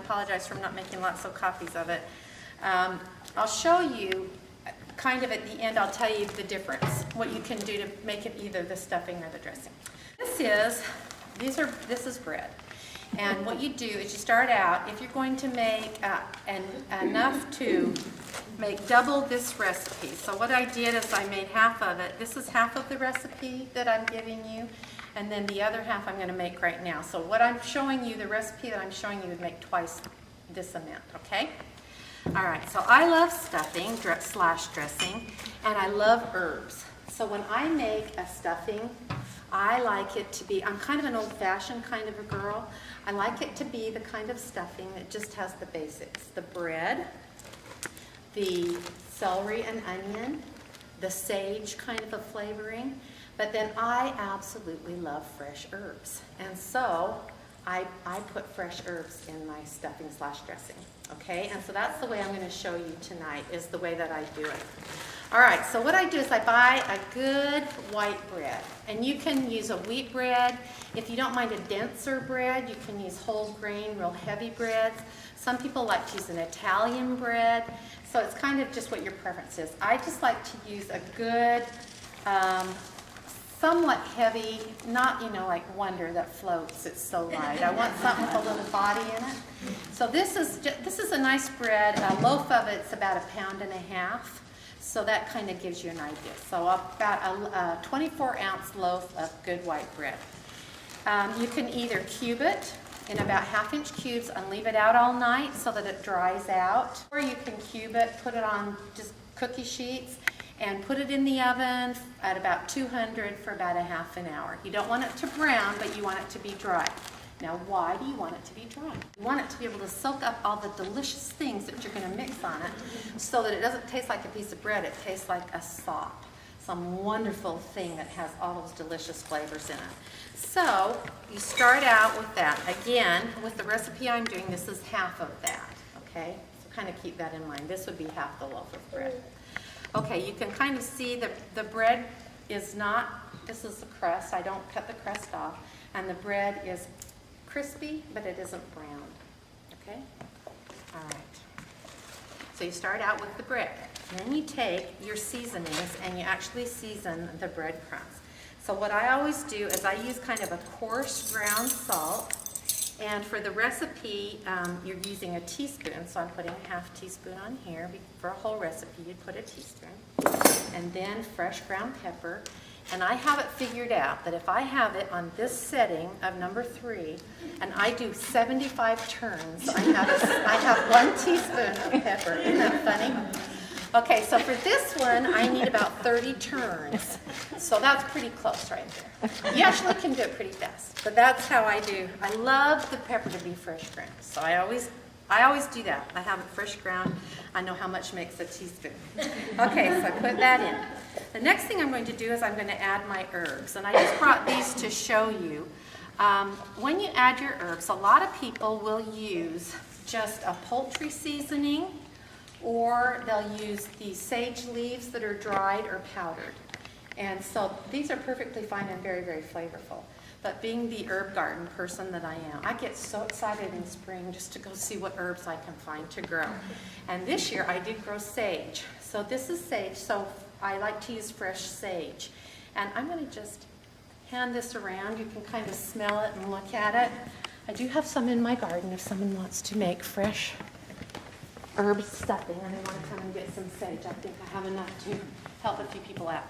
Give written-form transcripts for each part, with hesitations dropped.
apologize for not making lots of copies of it. I'll show you kind of at the end, I'll tell you the difference, what you can do to make it either the stuffing or the dressing. This is bread. And what you do is you start out, if you're going to make enough to make double this recipe. So what I did is I made half of it. This is half of the recipe that I'm giving you, and then the other half I'm going to make right now. So what I'm showing you, the recipe that I'm showing you would make twice this amount, okay? All right, so I love stuffing slash dressing, and I love herbs. So when I make a stuffing, I like it to be, I'm kind of an old-fashioned kind of a girl. I like it to be the kind of stuffing that just has the basics. The bread, the celery and onion, the sage kind of a flavoring, but then I absolutely love fresh herbs. And so I put fresh herbs in my stuffing slash dressing, okay? And so that's the way I'm going to show you tonight, is the way that I do it. All right, so what I do is I buy a good white bread, and you can use a wheat bread. If you don't mind a denser bread, you can use whole grain, real heavy breads. Some people like to use an Italian bread, so it's kind of just what your preference is. I just like to use a good, somewhat heavy, not, like Wonder that floats, it's so light. I want something with a little body in it. So this is a nice bread. A loaf of it's about 1.5 pounds. So that kind of gives you an idea. So about a 24-ounce loaf of good white bread. You can either cube it in about 1/2-inch cubes and leave it out all night so that it dries out. Or you can cube it, put it on just cookie sheets, and put it in the oven at about 200 for about 1/2 hour. You don't want it to brown, but you want it to be dry. Now, why do you want it to be dry? You want it to be able to soak up all the delicious things that you're going to mix on it so that it doesn't taste like a piece of bread, it tastes like a sop, some wonderful thing that has all those delicious flavors in it. So, you start out with that. Again, with the recipe I'm doing, this is half of that, okay? So kind of keep that in mind. This would be half the loaf of bread. Okay, you can kind of see the bread is not, this is the crust, I don't cut the crust off, and the bread is crispy, but it isn't brown, okay? All right. So you start out with the bread. And then you take your seasonings and you actually season the breadcrumbs. So what I always do is I use kind of a coarse ground salt, and for the recipe, you're using a teaspoon, so I'm putting a 1/2 teaspoon on here. For a whole recipe, you'd put a teaspoon. And then fresh ground pepper. And I have it figured out that if I have it on this setting of number 3, and I do 75 turns, I have 1 teaspoon of pepper. Isn't that funny? Okay, so for this one, I need about 30 turns. So that's pretty close right there. You actually can do it pretty fast, but that's how I do. I love the pepper to be fresh ground, so I always do that. I have it fresh ground. I know how much makes a teaspoon. Okay, so I put that in. The next thing I'm going to do is I'm going to add my herbs, and I just brought these to show you. When you add your herbs, a lot of people will use just a poultry seasoning, or they'll use the sage leaves that are dried or powdered. And so these are perfectly fine and very, very flavorful. But being the herb garden person that I am, I get so excited in spring just to go see what herbs I can find to grow. And this year I did grow sage. So this is sage, so I like to use fresh sage. And I'm going to just hand this around. You can kind of smell it and look at it. I do have some in my garden if someone wants to make fresh herb stuffing and they want to come and get some sage. I think I have enough to help a few people out.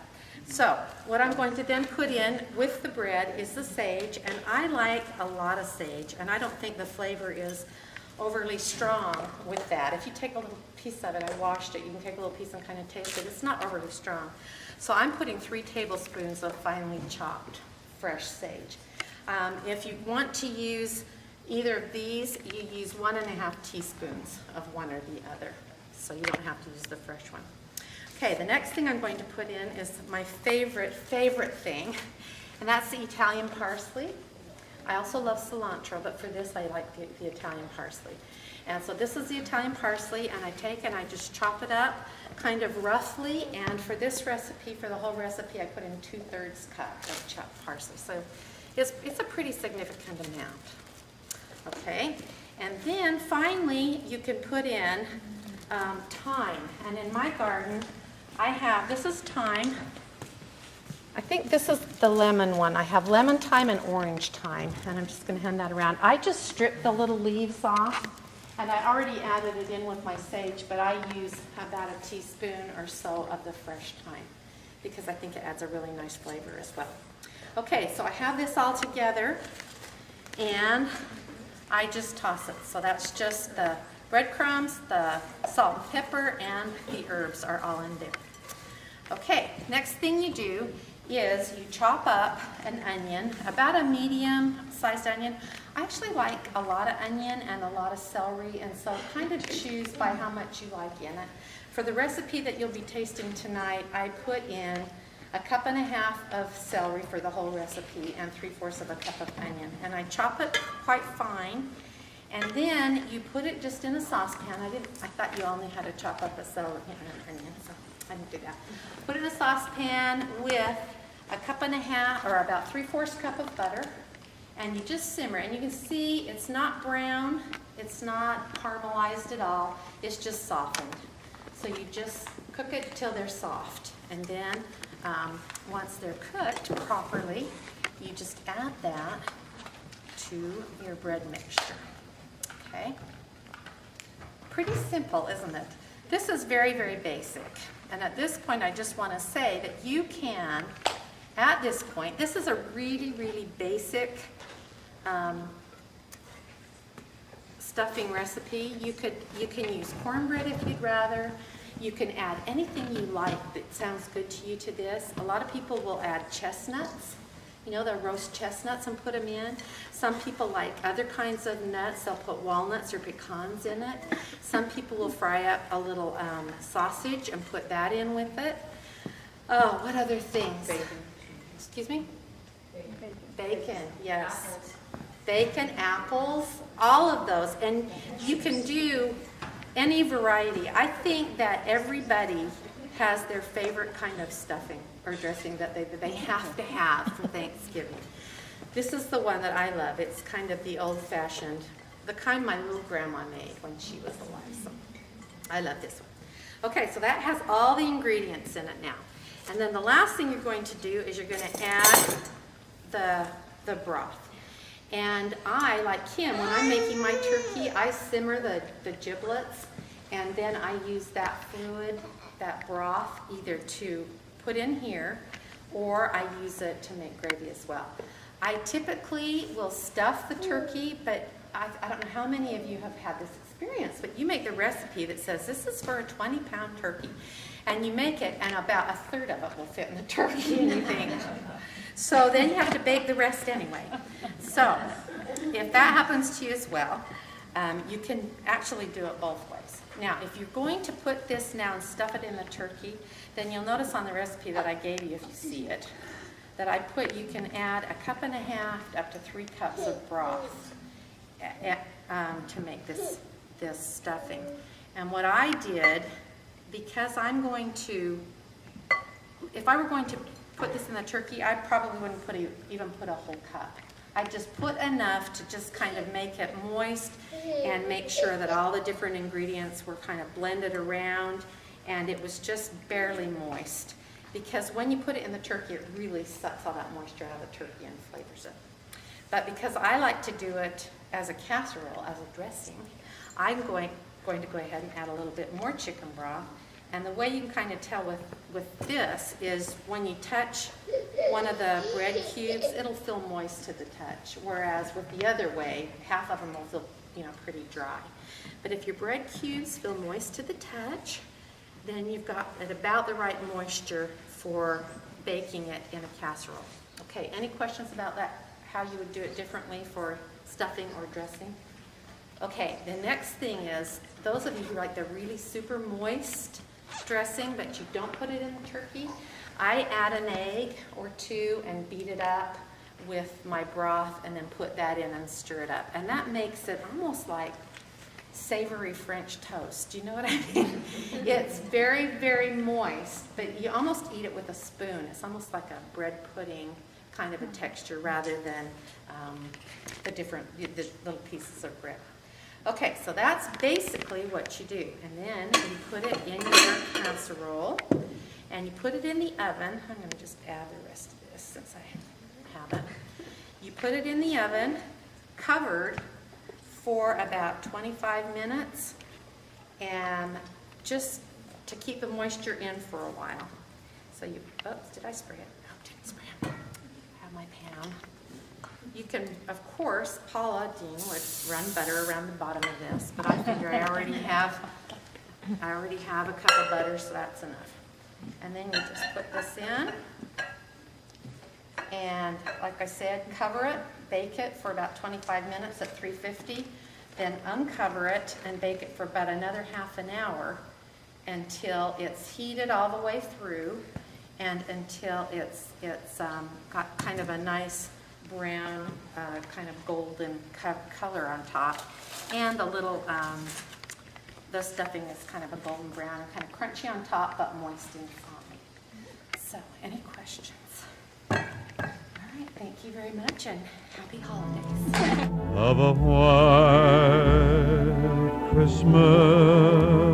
So what I'm going to then put in with the bread is the sage, and I like a lot of sage, and I don't think the flavor is overly strong with that. If you take a little piece of it, I washed it, you can take a little piece and kind of taste it. It's not overly strong. So I'm putting 3 tablespoons of finely chopped fresh sage. If you want to use either of these, you use 1.5 teaspoons of one or the other. So you don't have to use the fresh one. Okay, the next thing I'm going to put in is my favorite thing, and that's the Italian parsley. I also love cilantro, but for this I like the Italian parsley. And so this is the Italian parsley, and I take and I just chop it up kind of roughly, and for this recipe, for the whole recipe, I put in 2/3 cup of chopped parsley. So it's a pretty significant amount. Okay, And then finally, you can put in thyme. And in my garden, I have, this is thyme. I think this is the lemon one. I have lemon thyme and orange thyme, and I'm just going to hand that around. I just stripped the little leaves off, and I already added it in with my sage, but I use about a teaspoon or so of the fresh thyme because I think it adds a really nice flavor as well. Okay, so I have this all together, and I just toss it. So that's just the breadcrumbs, the salt and pepper, and the herbs are all in there. Okay, next thing you do is you chop up an onion, about a medium-sized onion. I actually like a lot of onion and a lot of celery, and so kind of choose by how much you like in it. For the recipe that you'll be tasting tonight, I put in 1.5 cups of celery for the whole recipe and 3/4 of a cup of onion. And I chop it quite fine, and then you put it just in a saucepan. I thought you only had to chop up a celery and an onion, so I didn't do that. Put it in a saucepan with 1.5 cups or about 3/4 cup of butter, and you just simmer. And you can see it's not brown, it's not caramelized at all, it's just softened. So you just cook it till they're soft, and then once they're cooked properly, you just add that to your bread mixture. Okay? Pretty simple, isn't it? This is very, very basic. And at this point, I just want to say that you can, at this point, this is a really, really basic stuffing recipe. You can use cornbread if you'd rather. You can add anything you like that sounds good to you to this. A lot of people will add chestnuts. You know, they'll roast chestnuts and put them in. Some people like other kinds of nuts. They'll put walnuts or pecans in it. Some people will fry up a little sausage and put that in with it. Oh, what other things? Bacon. Excuse me? Bacon, yes. Apples. Bacon, apples, all of those. And you can do any variety. I think that everybody has their favorite kind of stuffing or dressing that they have to have for Thanksgiving. This is the one that I love. It's kind of the old-fashioned, the kind my little grandma made when she was alive. So I love this one. Okay, so that has all the ingredients in it now. And then the last thing you're going to do is you're going to add the broth. And I, like Kim, when I'm making my turkey, I simmer the giblets, and then I use that fluid, that broth, either to put in here, or I use it to make gravy as well. I typically will stuff the turkey, but I don't know how many of you have had this experience, but you make the recipe that says this is for a 20-pound turkey, and you make it, and about 1/3 of it will fit in the turkey, and you think, so then you have to bake the rest anyway. So if that happens to you as well, you can actually do it both ways. Now, if you're going to put this now and stuff it in the turkey, then you'll notice on the recipe that I gave you, if you see it, that I put, you can add 1.5 cups up to 3 cups of broth to make this stuffing. And what I did, because I'm going to, if I were going to put this in the turkey, I probably wouldn't even put a whole cup. I just put enough to just kind of make it moist and make sure that all the different ingredients were kind of blended around, and it was just barely moist. Because when you put it in the turkey, it really sucks all that moisture out of the turkey and flavors it. But because I like to do it as a casserole, as a dressing, I'm going to go ahead and add a little bit more chicken broth. And the way you can kind of tell with this is when you touch one of the bread cubes, it'll feel moist to the touch. Whereas with the other way, half of them will feel, pretty dry. But if your bread cubes feel moist to the touch, then you've got it about the right moisture for baking it in a casserole. Okay, any questions about that? How you would do it differently for stuffing or dressing? Okay, the next thing is, those of you who like the really super moist dressing, but you don't put it in the turkey, I add an egg or two and beat it up with my broth and then put that in and stir it up. And that makes it almost like savory French toast. Do you know what I mean? It's very, very moist, but you almost eat it with a spoon. It's almost like a bread pudding kind of a texture rather than the little pieces of bread. Okay, so that's basically what you do. And then you put it in your casserole, and you put it in the oven. I'm going to just add the rest of this since I have it. You put it in the oven, covered for about 25 minutes, and just to keep the moisture in for a while. So you, oops, did I spray it? No, didn't spray it. I have my pan. You can, of course, Paula Dean would run butter around the bottom of this, but I figure I already have a cup of butter, so that's enough. And then you just put this in, and like I said, cover it, bake it for about 25 minutes at 350, then uncover it and bake it for about another half an hour until it's heated all the way through, and until it's got kind of a nice brown, kind of golden color on top, and the stuffing is kind of a golden brown and kind of crunchy on top, but moist inside. So, any questions? All right, thank you very much, and happy holidays. Of a white Christmas